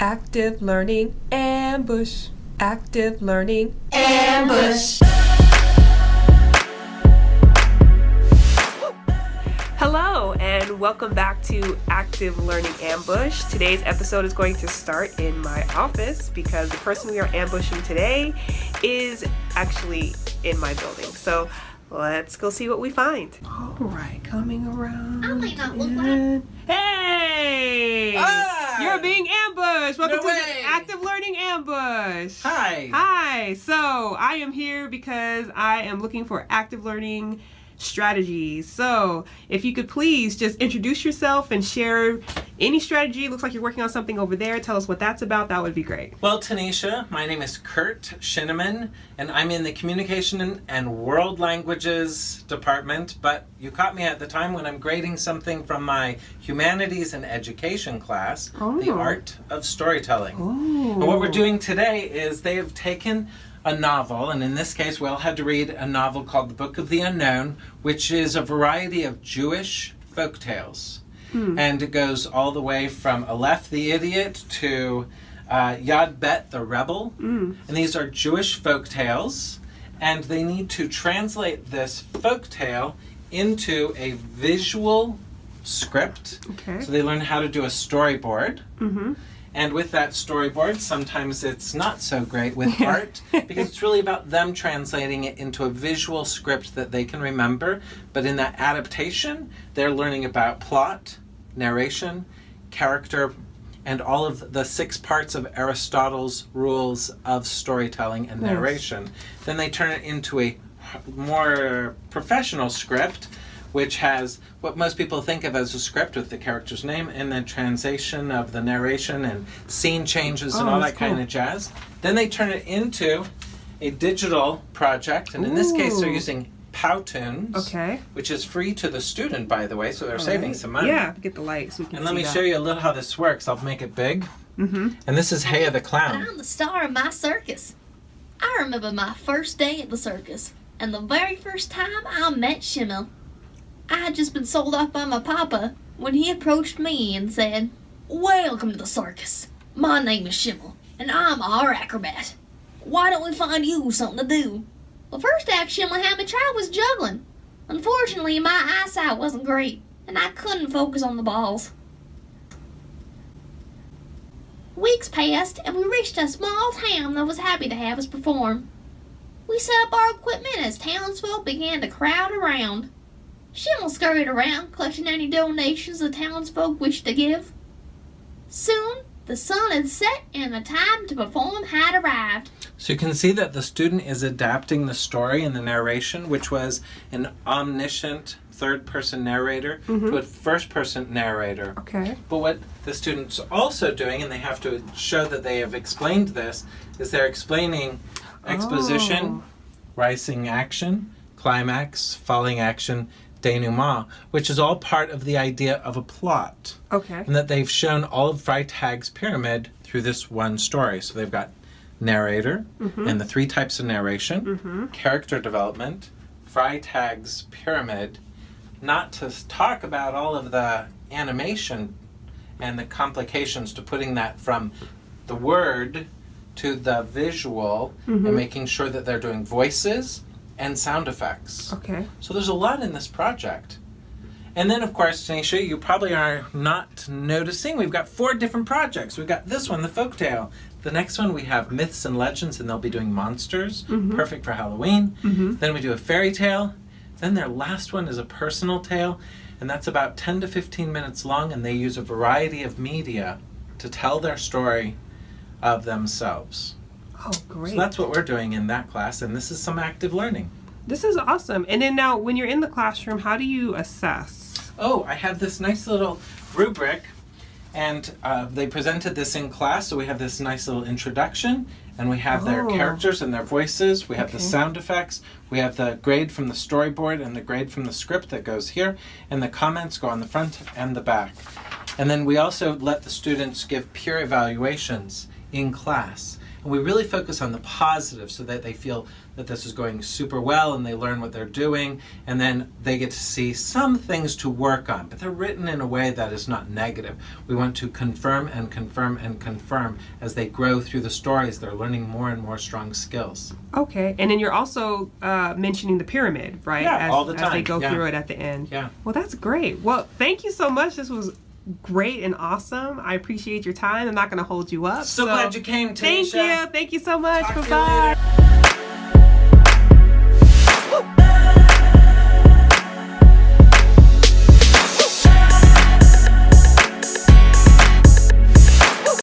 Active Learning Ambush. Active Learning Ambush. Hello and welcome back to Active Learning Ambush. Today's episode is going to start in my office because the person we are ambushing today is actually in my building. So let's go see what we find. All right, coming around. I may not look like. Hey! Ah! You're being ambushed. Welcome No to way. the Active Learning Ambush. Hi. Hi. So I am here because I am looking for active learning strategies. So if you could please just introduce yourself and share any strategy. Looks like you're working on something over there. Tell us what that's about. That would be great. Well, Tenisha, my name is Kirt Shineman, and I'm in the Communication and World Languages department, but you caught me at the time when I'm grading something from my Humanities and Education class, The Art of Storytelling. And what we're doing today is they have taken a novel, and in this case we all had to read a novel called The Book of the Unknown, which is a variety of Jewish folk tales. And it goes all the way from Aleph the Idiot to Yad Bet the Rebel. And these are Jewish folk tales, and they need to translate this folk tale into a visual script. Okay. So they learn how to do a storyboard. And with that storyboard, sometimes it's not so great with art because it's really about them translating it into a visual script that they can remember. But in that adaptation, they're learning about plot, narration, character, and all of the 6 parts of Aristotle's rules of storytelling and narration. Then they turn it into a more professional script, which has what most people think of as a script with the character's name and then translation of the narration and scene changes and all that kind of jazz. Then they turn it into a digital project, and in this case they're using Storytoons, which is free to the student, by the way, so they're saving some money. Yeah, get the light so we can And let me that. show you a little how this works. I'll make it big. And this is Heya the Clown. I'm the star of my circus. I remember my first day at the circus, and the very first time I met Shimmel. I had just been sold off by my papa when he approached me and said, "Welcome to the circus. My name is Shimmel, and I'm our acrobat. Why don't we find you something to do?" The first act Shimmel had me try was juggling. Unfortunately, my eyesight wasn't great, and I couldn't focus on the balls. Weeks passed, and we reached a small town that was happy to have us perform. We set up our equipment as townsfolk began to crowd around. Shimmel scurried around, collecting any donations the townsfolk wished to give. Soon, the sun had set and the time to perform had arrived. So you can see that the student is adapting the story and the narration, which was an omniscient third-person narrator to a first-person narrator. Okay. But what the student's also doing, and they have to show that they have explained this, is they're explaining exposition, rising action, climax, falling action, denouement, which is all part of the idea of a plot. Okay. And that they've shown all of Freytag's pyramid through this one story. So they've got narrator and the 3 types of narration, character development, Freytag's pyramid, not to talk about all of the animation and the complications to putting that from the word to the visual and making sure that they're doing voices and sound effects. Okay. So there's a lot in this project. And then, of course, Tenisha, you probably are not noticing, we've got 4 different projects. We've got this one, the folktale. The next one we have myths and legends, and they'll be doing monsters, perfect for Halloween. Then we do a fairy tale. Then their last one is a personal tale, and that's about 10 to 15 minutes long, and they use a variety of media to tell their story of themselves. Oh, great. So that's what we're doing in that class, and this is some active learning. This is awesome. And then now, when you're in the classroom, how do you assess? Oh, I have this nice little rubric, and they presented this in class, so we have this nice little introduction, and we have their characters and their voices, we have the sound effects, we have the grade from the storyboard and the grade from the script that goes here, and the comments go on the front and the back. And then we also let the students give peer evaluations in class. And we really focus on the positive so that they feel that this is going super well and they learn what they're doing, and then they get to see some things to work on, but they're written in a way that is not negative. We want to confirm and confirm and confirm as they grow through the stories. They're learning more and more strong skills. Okay, and then you're also mentioning the pyramid, right? Yeah, all the time. As they go Yeah. through it at the end. Yeah. Well, that's great. Well, thank you so much. This was great and awesome. I appreciate your time. I'm not going to hold you up. So glad you came, Tenisha. Thank you. Thank you so much. Talk to you Bye-bye. later.